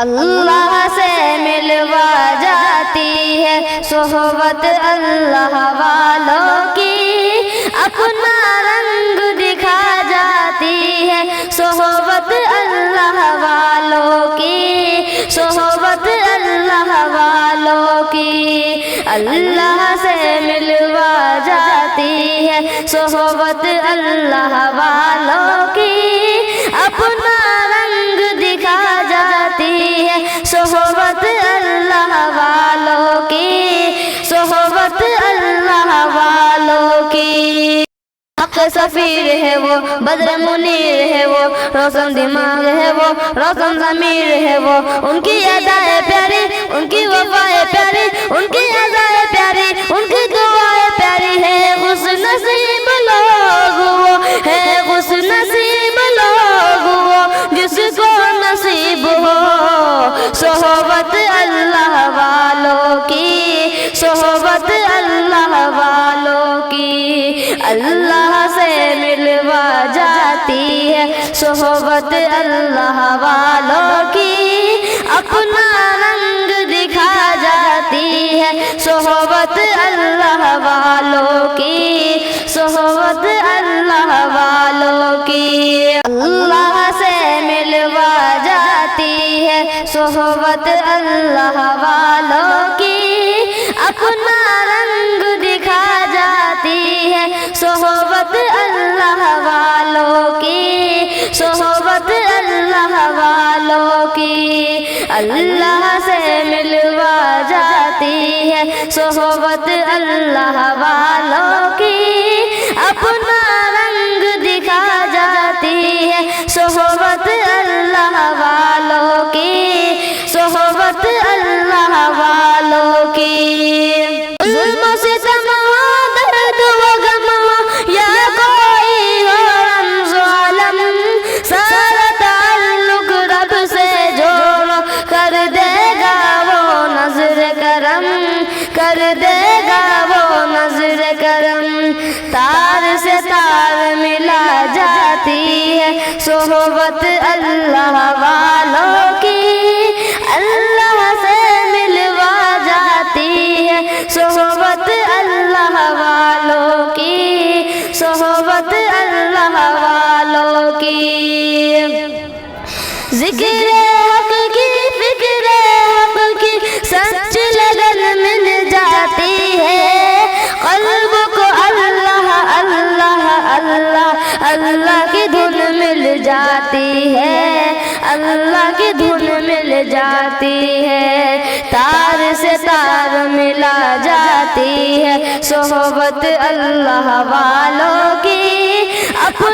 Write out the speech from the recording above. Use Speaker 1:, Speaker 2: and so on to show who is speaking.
Speaker 1: اللہ سے ملوا جاتی ہے صحبت اللہ والوں کی، اپنا رنگ دکھا جاتی ہے صحبت اللہ والوں کی، صحبت اللہ والوں کی، اللہ سے ملوا جاتی ہے صحبت اللہ والوں کی، اپنا رنگ دکھا جاتی ہے صحبت اللہ والوں کی، صحبت اللہ والوں کی۔ حق سفیر ہے وہ، بدر منیر ہے وہ، روشن دماغ ہے وہ، روشن ضمیر ہے وہ، ان کی ادائیں پیاری، ان کی وفائیں پیاری، ان کی ادائیں پیاری، ان کی دعائیں پیاری ہے، خوش نصیب لوگ وہ ہے، خوش نصیب لوگ وہ جس کو نصیب ہو صحبت اللہ والوں کی، صحبت اللہ والوں کی، اللہ سے ملوا جاتی ہے صحبت اللہ والوں کی، اپنا رنگ دکھا جاتی ہے صحبت اللہ والوں کی، صحبت اللہ والوں کی، اللہ سے ملوا جاتی ہے صحبت اللہ والوں کی، اپنا رنگ دکھا جاتی ہے صحبت اللہ والوں کی، صحبت اللہ والوں کی، اللہ سے ملوا جاتی ہے صحبت اللہ والوں کی، اپنا رنگ دکھا جاتی ہے صحبت اللہ والوں کی، صحبت اللہ والوں کی۔ ظلم و ستم ہو، درد و غم ہو، یا کوئی ہو رمز و علم، سارا تعلق رب سے جوڑو، کر دے گا وہ نظر کرم، کر دے گا وہ نظر کرم، تار سے تار ملا جاتی ہے صحبت اللہ والوں کی، اللہ سے ملوا جاتی ہے صحبت اللہ والوں کی، صحبت اللہ والوں کی۔ ذکر حق کی، فکر حق کی سچ لگن مل جاتی ہے، قلب کو اللہ اللہ اللہ اللہ کی دھن مل جاتی ہے، اللہ کی دھن مل جاتی ہے، تار سے تار ملا جاتی ہے صحبت اللہ والوں کی، اپنا